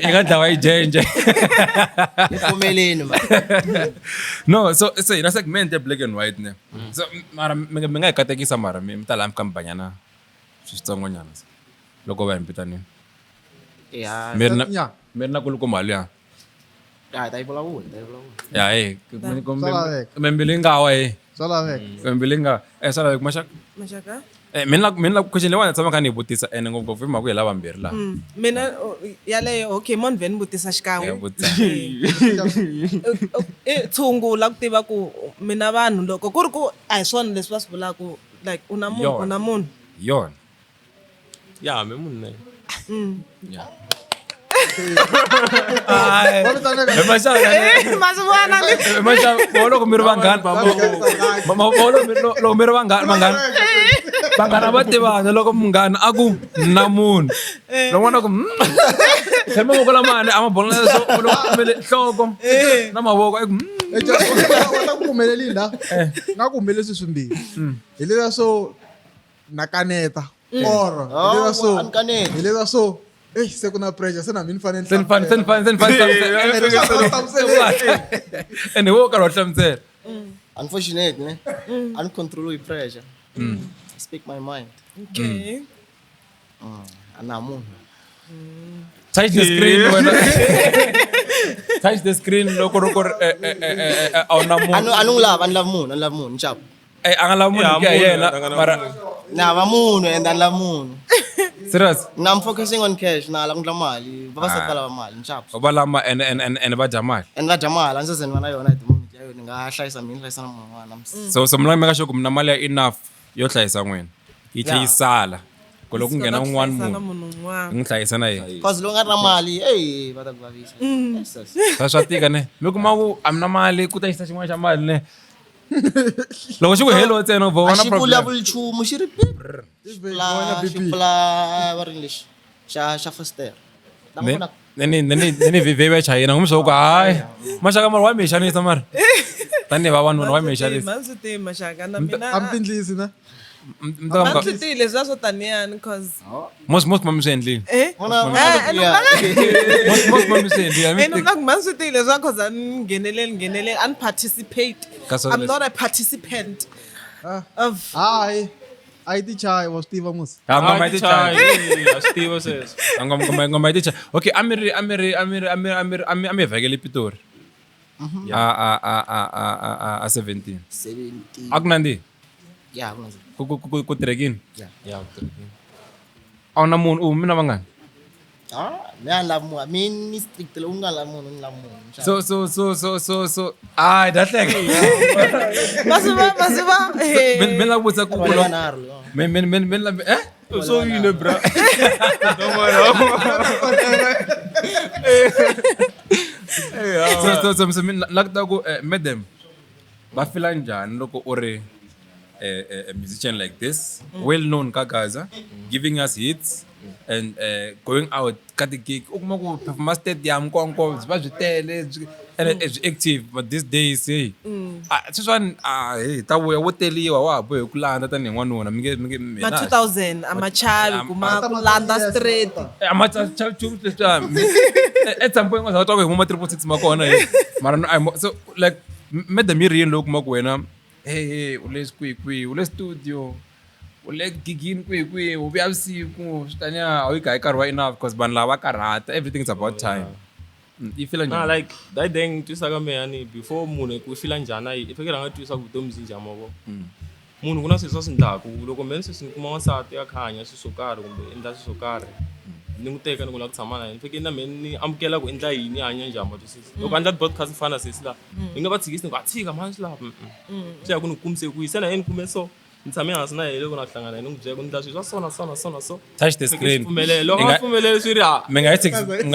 nga dlawa yi jenje Mi khomeleni man. no so hina segment ya black and white ne so mara mi nga hi katekisa mara mi ta laha mi kambanyana switsongonyana loko va hi mpitanini Yeah. Yeah. mi ri na kulukumba luya Ya, ta yi vulavula, ta yi vulavula. ya membili yi nga wa Sala vek. membili yi nga sala maxaka maxaka mina la question leyiwani tshama kha ni yi vutisa ene ngopfungopfu hi mhaka ku hi lava vambirhi laha mina yaleyo okay mon vheni vutisa xikan'we vutisa tshungu la ku tiva ku mina vanhu loko ku ri ku a hi swona leswi va swi vulaka like u na munhu Yona. u na munhu yona Yeah, me munne. Yeah. ma swi vona loko mi ri vanghani loko mi ri vanghani vanghana va tivana loko munghana a ku na munhu lovan'wana ku tlhe mavoko lamani a ma bola loko kumele nhloko na mavoko Wata ku humeleli la. Nga ku humeleli swimbirhi. Hi leswiya swo nakaneta. Or hi leswiya swo. Ankaneta. Hi leswiya swo. Se ku na pressure se na mina fanele se ni fani ene wo karhi wa hlamusela Unfortunate, ne? Uncontrollable pressure. I speak my mind. okay Ana munhu. touch the screen wena touch the screen loko ri ku ri a wu na munhu Anu ngilava, ani lava munhu, nchapo. a nga lava munhu ku ya yena mara Na va munhu and ani lava munhu. serious Na I'm focusing on cash, na lava ndla mali. Vavasati va lava mali, nchapo. va lama ene va dya mali And va dya mali, a ndzi ze ni va na yona at the moment ya yona. Ni nga hlayisa mina, ni hlayisa na munhu un'wana. so mi lava meka sure ku mi na mali ya enough yo hlayisa n'wina yi tlhe yi sala ku loko ku nghena un'wana Hlayisana munhu munhu un'wana n'wi hlayisa na yena Because loko nga ri na mali, va ta ku vavisa. Yes, yes. swa tika ne mi kuma ku a mi na mali ku ta xisa xin'wana xa mali ne loko xi ku helo ntsena vo A vona xi problem vulavuli nchumu, xi pfula va ri lexi xa fasitere. Neni vive va chayina ngumsoko hayi. Mashaka mara wa meshanisa mara. Tani vavanuna wa meshanisa. Manswiti mashaka na mina. Ampindlisi na. Manswiti leswa swo taniyani cause Most mami sendli. Most mami sendli. Manswiti leswa cause ngenelele and participate. I'm not a participant of I ti chai was Steve Amos. Ngoma iti chai. Steve says. Ngoma iti chai. Okay, amiri vekele Pitori. A 17. 17. Akunandi. Yeah, kunanzi. Ku trekking. Yeah, Awuna munhu mina vangani. Mina lamu, mini strict lo unga lamu. So dahleka. Masuba. Mina kutsa kukulo. Mina So you know, bro. So mina lakta ku madam ba feel njani loko uri a musician like this, well known ka Gaza, giving us hits and going out ka the gig ukuma ku perform stadium konko ziba zvitele and it's active, but these days hey siswan hey ta vuya wo teliwa wa bohe ku landa tani n'wanuna ma 2000 amachavi kuma kulanda straight amachavi chup leswi at some point ngazawuta ku huma 666 makona mara so like madam yi rini loko ma ku wena hey ule studio ule gigini kwi ubuya vusiku switanya awuyi karhi enough because vanhu lava karhata, everything is about time. You feel nah, like that thing twisa ka meyani before munhu ku feel njhani i fikira nga twisa ku vutomi byi njhani mavo munhu ku na swilo swa swi ndlaku loko meni sweswi ni kuma wansati a khanya swilo swo karhi kumbe endla swilo swo karhi ni n'wi teka ni ku lava ku tshama na yena ni fikiri na meni ni amukela ku endla yini hanya njhani matwisisa loko a endla broadcast ni fana na sweswi laha ni nga va tshikisi ni ku tshika mani swi lava swi ya ku ni kumise ku yisena yena ni kume so ni tshame hansi na yena loko na hlangana yena ni n'wi byela ku ni endla swilo swa so touch the screen loko a pfumeleli swi ri mi nga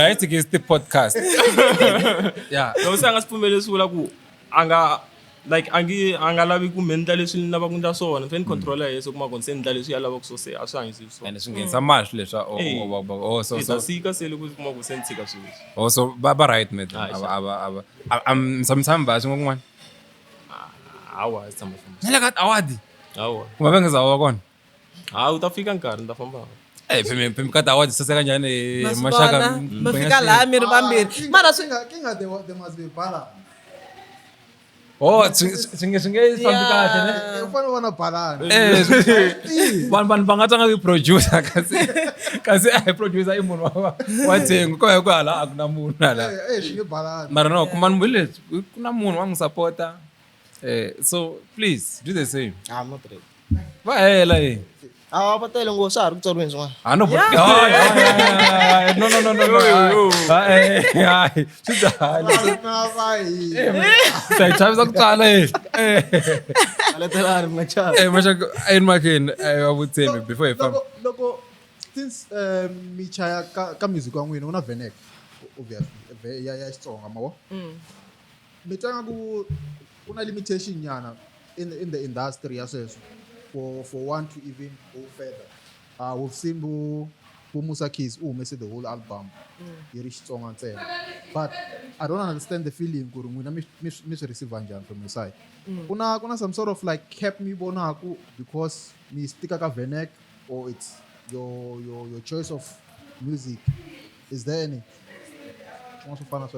yi tshikisi ti-podcast yeah loko se a nga swi pfumeleli swi vula ku a nga lavi ku me ndla leswi ni lava ku ndla swona ni controller yeso kuma ku se ndla leswi ya lavaka so se a swi hanyisi swona and swi nghenisa mali swilo leswa so sika se loko kuma ku se ni tshika swilo so ba right man msamsamba swi ngokun'wana hawa tshama ni le ka awadi hawa kuma va ngezawa kona u ta fika nkarhi ni ta famba phemi ka awadi sase kanjhani mashaka mafika laha mi ri vambirhi mara swi Kinga there must be balance. swi nge fambi kahle ne U fanele u va na balance. vanhu va nga tlanga ku producer kasi a producer i munhu wa Tango ko ya ku hala a ku na munhu hala Swi nge balance. mara no kuma ni leswi ku na munhu wa n'wi sapota so please do the same I'm not ready. va hela Va tele ngo swa ha ri ku tsariweni swin'wana. no swi chavisa ku tsala Aletelani mi nga chavi. mashaka emakheni wa vutshembi before hi famba Loko since mi chaya ka music wa n'wina u na Venek obviously ya Xitsonga mavo mi tlanga ku na limitation nyana in the industry ya sweswo for one to even go further. We've seen bu Musa Keys umese the whole album yi ri Xitsonga ntsena, but I don't understand the feeling ku ri n'wina mi swi receive njhani from your side. Kuna some sort of like cap mi vonaku because mi sticka ka Venek, or it's your choice of music. Is there any? Want to find out?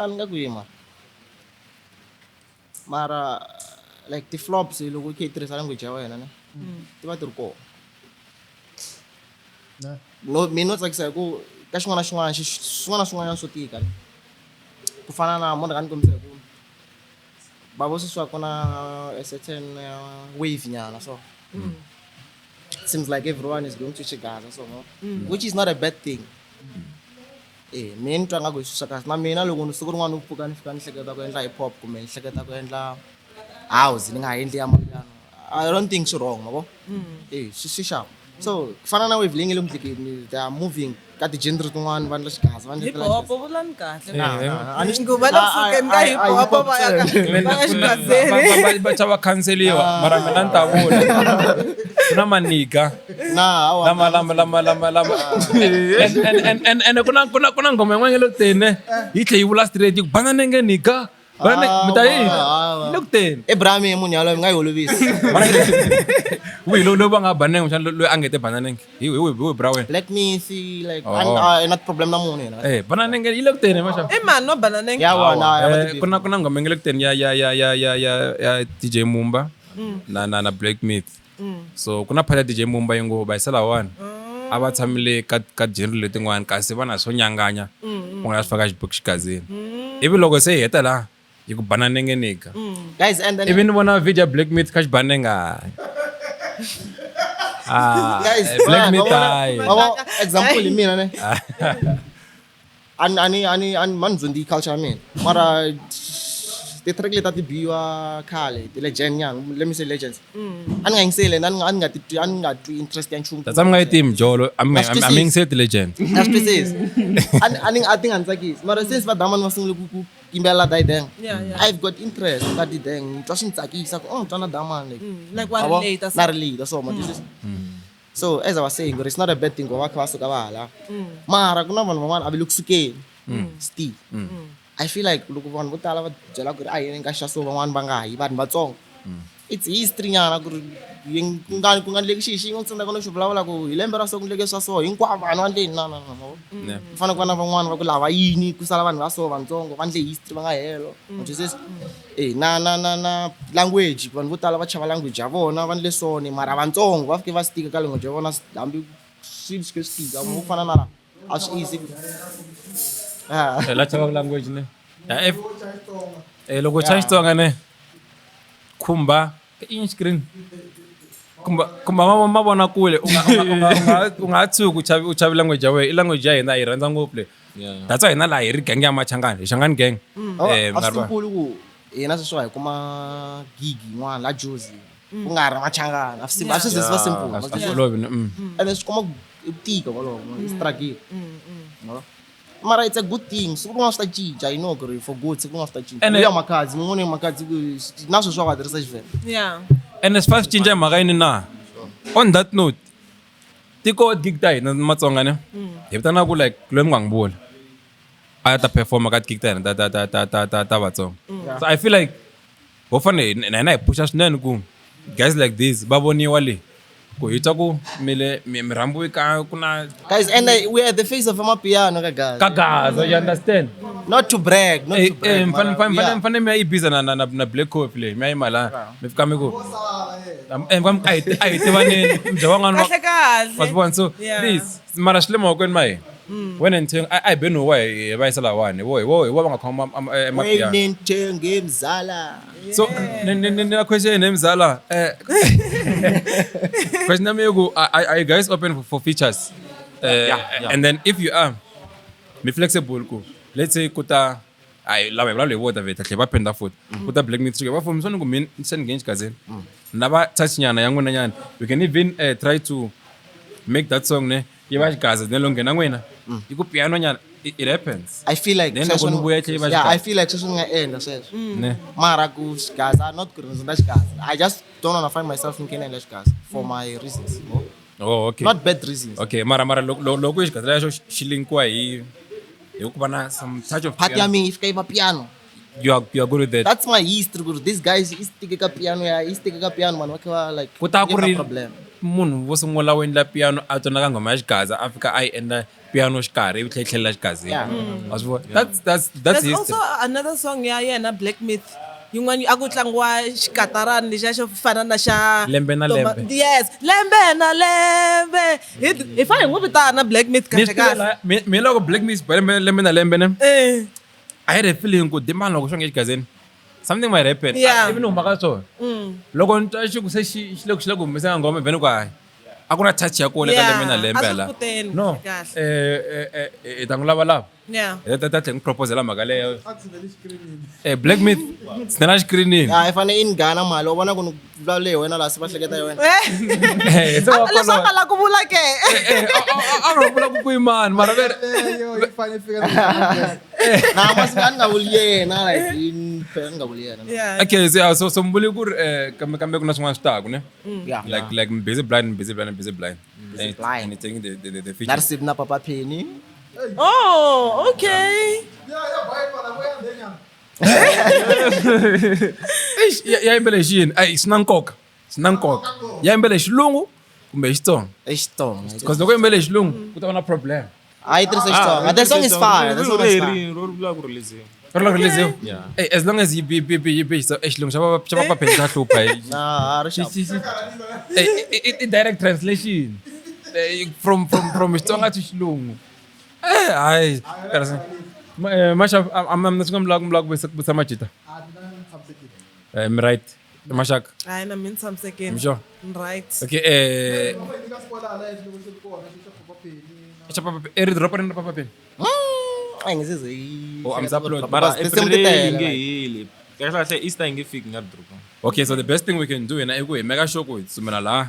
Ni nga ku yima mara like the flops loko u khe yi tirhisa language ya wena ne ti va ti ri kona. Mina no tsakisa hi ku ka xin'wana na swin'wanyana swo tika ku fana na mo ni nga ni kombisa ku va vo sweswiwa ku na a certain wave nyana so seems like everyone is going to Chigaza so which is not a bad thing. Mina ni twa nga ku hi swisa kahle na mina loko ni siku rin'wana ni pfuka ni fika ni hleketa ku endla hip hop kumbe ni hleketa ku endla house ni nga ha endli ya mapiano, I don't think swi wrong mavo swi sharp So fana na wave lingi lumdlikini they are moving ka ti genre tin'wana vanhu le xigaza vanhu hip hop vulani kahle nguva lokusukeni ka hip hop va ya xigazeni bacha va khanseliwa mara mina ni ta vula ku na maniga lama and kuna ngoma yin'wana le kutene yi tlhe yi vula straight ku bana nenge niga mi ta yi le kutene Abraham munhu yaloye mi nga yi holovisi wihi loyi va nga banenge xana loyi a ngete bananenge hi brawen let me see like not problem na munhu yena bananenge yi le kutene maxava i mani no bananenge ya wona kuna ngoma yinge le kutene ya DJ Mumba na Black Myth so kuna part ya DJ Mumba yingo bayisela one a va tshamile ka genre letin'wana kasi va na swo nyanganya u nga swi faka xibuku xigazini ivi loko se hi heta la yi ku bananenge nika guys and then ivi ni vona video ya Black Myth ka xibanenga guys Black Myth example mina ne ani manzondi culture mina mara ti track leta ti biwa khale ti legend nyang let me say legends ani nga yingiseli ani nga twi interest ya nchumu that's I'm team Jolo I'm set legend that's pieces ani I think antsakisi mara since va damani va sungule ku imbela dai deng I've got interest ka di deng twa swi ntsakisa ku tsana damani like what later na relate so this is so as I was saying it's not a bad thing wa khwaso ka bala mara kuna vanhu van'wana a vi lokusukeni Steve I feel like loko vanhu vo tala va byela ku ri a hi nga xa so van'wana va nga yi vanhu vatsongo it's history nyana ku ri ku nga leki xi nga tsandeka no xi vulavula ku hi lembe ra so ku leke swa so hinkwavo vanhu va ndleni na ku fanele ku va na van'wana va ku lava yini ku sala vanhu va so vantsongo va ndle history va nga helo just na language vanhu vo tala va chava language ya vona va ndle sone mara vantsongo va fike va stika ka language ya vona hambi swilo swi stika vo fana na la a swi easy la chava language ne loko cha Xitsonga ne khumba in screen kumba mavona kule u nga tshuki u chavi language ya wena i language ya hina hi rhandza ngopfu le that's why hina laha hi ri gang ya machangani hi Changani gang aswinkulu ku hina sweswo hi kuma gigi yin'wana la Jozi ku nga ri machangani a swi va simple and swi kuma ku tika kwalomo struggle mara it's a good thing so ku nga swi ta cinca you know ku ri for good ku nga swi ta cinca ya makadzi mun'wana makadzi na sweswo swa ku tirhisa Xivenda and as far as cinca mhaka yini na on that note tiko gig ta hina Matsonga ne hi vitana ku like loyi mi nga n'wi vula a ya ta performa ka gig ta hina ta Vatsonga so I feel like ho fanele na hina hi pusha swinene ku guys like this va voniwa le ku hi twa ku mirambu ka kuna guys and we are the face of amapiano ka Gaza you understand not to brag mfane mi ya yi busy na Black Coffee le mi ya yi mala mi fika mi ku a hi tivaneni mjawan'wana wasibona so please mara swi le mavokweni ma hina wena nithenga I been wa hi va yisela wani wo va nga khoma emapiano nithenga mzala so ni question nemzala question nami yoku are you guys open for features and then if you are be flexible ku let's say kuta ay lava hi vulavula hi vota veta tlhe va phenda futhi kuta Black Myth va fomisana ku mina se ni nge xigazeni na va touch nyana ya n'wina nyana we can even try to make that song ne yi va xigaza ne lo nghena n'wina yi ku piano nyana it happens I feel like I feel like sweswo nga endla sweswo mara ku xigaza not ku ri ndzi xigaza I just don't want to find myself ngena endla xigaza for my reasons okay not bad reasons okay mara loko xigaza lexo xi linkiwa hi ku va na some touch of part ya mina ifika yi va piano you are good with that that's my history good this guy is stick ka piano ya is stick ka piano man wa like kuta ku ri munhu wo sungula wo endla piano a tsona ka ngoma ya xigaza a fika a yi endla piano xikarhi ivi tlhelela xigazini that's also another song ya yena Black Myth yin'wana a ku tlangiwa xikatarani lexa xo fana na xa lembe na lembe yes lembe na lembe hi fa hi n'wi vitana Black Myth kahle mina loko Black Myth lembe na lembe ne I had a feeling ku dimani loko swo nge xigazini something might happen even umaka swona loko ni twa xiku se xi le ku humesaka ngoma vhene ku hayi a ku na touch ya kona ka lembe na lembe la no ta n'wi lavalava Yeah. That ngiproposela mhaka leyo. Accidentally screening. Black myth sinala screening. Ah, if ane in Ghana mali ubona ku vulavule wena la sibahleketa yona. Leswi a nga la ku vula ke. A nga vula ku kuyimani mara vere. Yo, you finally figured it out. Na masingani nga vuli yena like in phela nga vuli yena. Yeah. Okay, so mbuli ku ri kambe kuna swin'wana switaku ne. Yeah. Like busy blind. blind. And it's taking the feature. Narisiv na papa Peny. Oh, okay. Yeah, buy it for the way and then Ya imbele xini? Ai swi na nkoka. Ya imbele xilungu kumbe Xitsonga. Xitsonga. Because loko imbele xilungu ku ta va na problem. I tirhisa Xitsonga. The song is fire. The song is fire. Ro release. Ri loko release. Yeah. Hey, as long as you be xilungu xa va papeni xa hlupha. Nah, Arishab. I direct translation. From Xitsonga to xilungu. Hayi. Masha I'm not going to blog with Samachita. I'm right. Mashak. Hayi na mina tshamiseke second. Sure. Right. Okay, eri drop in papa pen. Ay ngizizwe. Oh, I'm upload. Mara Because April the ngehili. Kahle kahle Easter ngifiki ngadrupa. Okay, so the best thing we can do ina iku mega show ku sumela la.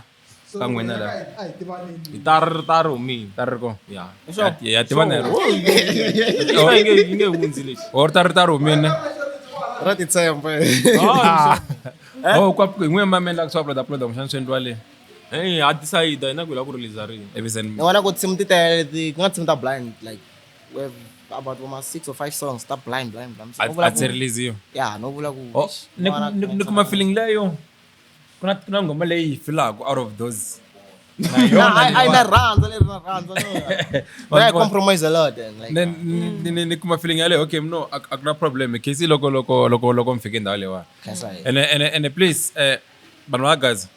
Ka ngwena la. Itar mi. Tarko. Yeah. Ya tivana. Easter ngehunzi lexi. Or taru mine. Rati tsembe. Oh, kwa ngwe mamela ku upload umshansweni wale. Hey, I decide ina ku la ku release ri. Ebisen. Ngwana ku tsim titele nga tsim ta blind like we have about almost 6 or 5 songs ta blind. At release you. Yeah, no vula ku. Oh, nikuma feeling leyo. Kuna ngoma leyi feelaku out of those. I na ranza. I compromise a lot then like. Nikuma feeling yale okay no akuna problem kesi loko mfike ndawo lewa. And please bantu guys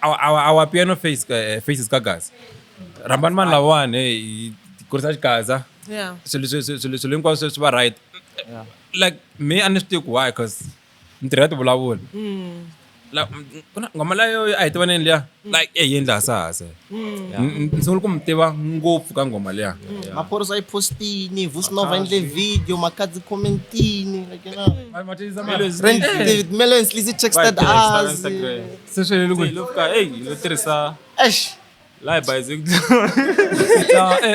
our piano faces ka guys. Rambani man lawane kurisa gaza. Yeah. So linkwa so right. Like me understand why cuz ntirha ti vulavula. La ngoma leyo a hi tivaneni liya like yendla sase. Nsungula ku mtiva ngopfu ka ngoma liya. Maphorisa yi postini, Voice Nova endle video, makadzi commentini like you know. David Mellons Lizzy texted us. Seswele ku. Hey, lo tirhisa Eish. live basic.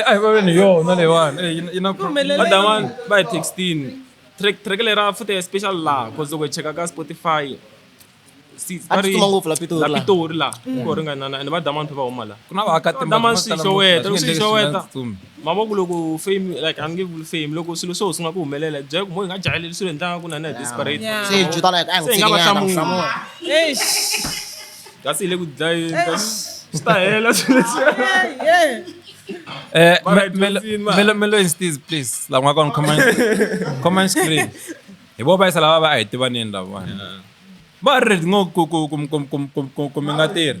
Ai va veni yo na lewan. Ina Madaman by 16. Track lera futhi special la cause we check ka Spotify. Si Ati tuma ngopfu la Pitori la. Ko ringana and Madaman phela umala. kuna vakati Madaman swisho weta. Mama ku loko fame like angive fame loko silo so singa ku humelela je ku moyi nga jahile silo ndanga ku na desperate. Say juta like I'm singing Sengaba Eish. Kasi le ku dai style silo. Melo instis please la ngwa kon comment screen ibo ba isala ba ai tivaneni lavana ba ready ngo ku mingateri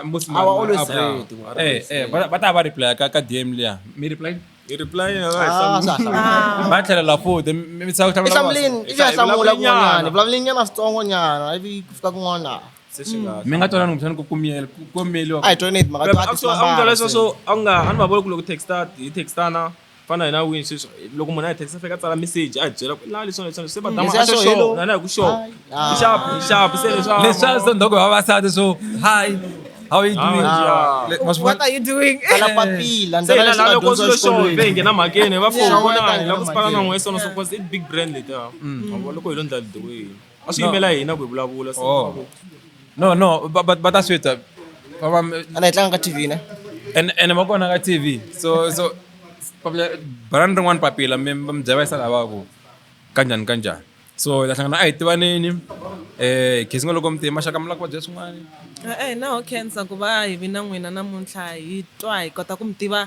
musi Our always ready. bata ba reply ka DM liya mi reply Ah, ba tlhela la food mi sa ku thamela Isamlin, iyahlamula kun'wana. Vulavuleni nyana switsongo nyana, ivi ku fika kun'wana. mi nga twanani ngumshani ku kumiyeliwa Ai donate maka to artist Angala number. so anga anibabona ku loko textana fana na win loko munhu a text fika tsala message a byela ku la leswi se ba dama a Leswi ya show hello. na ku show Ah. sharp se leswa leswi swo ndoko vavasati so hi how are you doing What are you doing? Kala papila, se ndlela la loko leswi silo show venge na makene va Yeah. fona la Yeah. ku spala na ngwe sono so cause it big brand later loko ilonda the way asiyimela hina ku vulavula Oh. No, but that's it. ana itlanga ka TV ne. And makona ka TV. So probably barang rin'wana papila mi byela isa lava ku kanjani. So la hlangana ai tivaneni kesi ngo loko mtima maxaka mi lava ku va byela swin'wana. Na cancer ku va hi vi na n'wina namuntlha hi twa hi kota ku mi tiva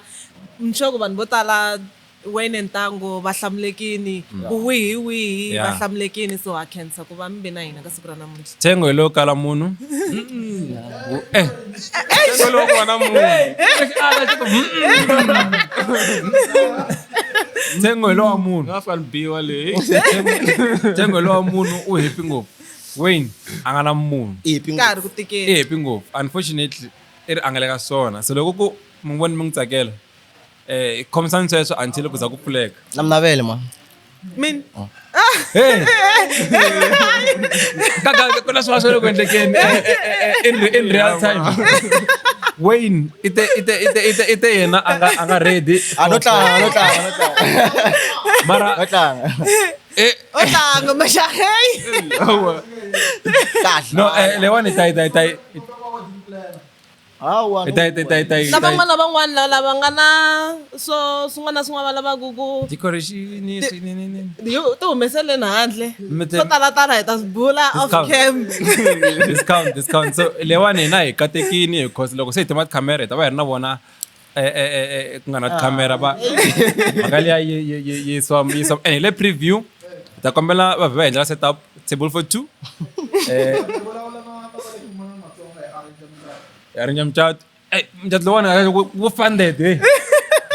mixoko vanhu vo tala wena Tango va hlamulekini ku wihi va hlamulekini so ha cancer ku va mi ve na hina ka siku ra namuntlha. Tango hi lo kala munhu loko wana munhu Tango hi lo wa munhu nga fani biwa le Tango hi lo wa munhu u happy ngopfu Wayne a nga na munhu Nkarhi ku tikela. happy ngopfu unfortunately i ri a nga le ka swona so loko ku mi voni mi n'wi tsakela khomisani sweswo until ku za ku pfuleka Na mnavele man. Min. hey kaka kuna swilo swo kwendekeni in real time Wayne ite yena anga ready No tlanga. mara No tlanga. Otanga mashahey. Kahle. no lewani tai Hawa. Lava n'wana van'wana lava nga na swin'wana na swin'wana lava ku decoration ti humeseleni handle Mete- swo talatala hi ta swi bula off cam discount so lewani hina hi katekini because loko se hi tima tikhamera hi ta va hi ri na vona ku nga na tikhamera va mhaka liya yiswa and hi le preview hi ta kombela va vhe va endlela setup table for 2 arrange mchato mchato lowani wu funded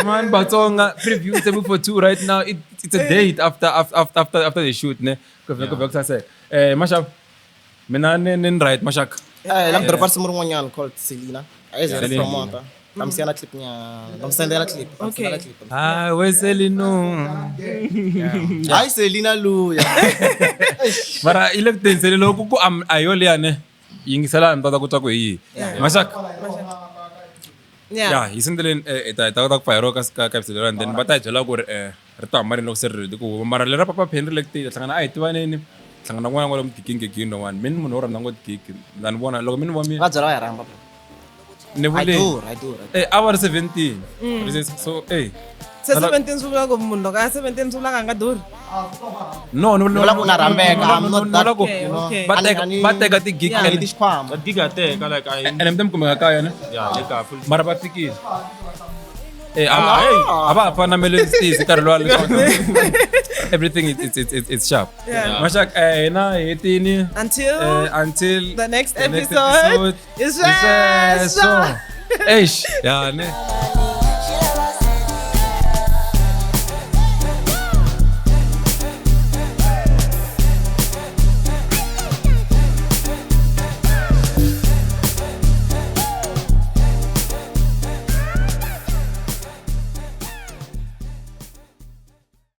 man Batsonga preview table for 2 right now it's a date after the shoot ne ku sase mashab mina nin right mashak La dropa se murin'wanyana called Selina. Aiza ri promoter. Tamsiana clip nya. Tamsendela clip. Okay. weselino Hi Selina Luya. mara ilekutensele loko ku ayole yane yingisela mtata ku twa ku hi mashak yeah hi sendele ta ku fire ka episode and then bata jela ku ri ri to hambana loko se ri ready ku mara le ra papa pen relate hlangana a hi tivaneni hlangana n'wana ngolo mutikingi no one min munhu ora nango tikiki dan vona loko min vona Va byela va hi rhamba. ne I vule do. hour 17 so se 17 swi vula ku munhu loko a 17 swi vula ka nga durhi no Vula ku na rhambeka. I'm not that. loko You know. Okay. va teka tigig I need xikhwama. But diga teka like I and mtem kumeka kaya ne yeah like full mara va fikile aba hapana mele stisi karhi lwa everything it's sharp Yeah. mashak hina hetini until the next episode is so eish yani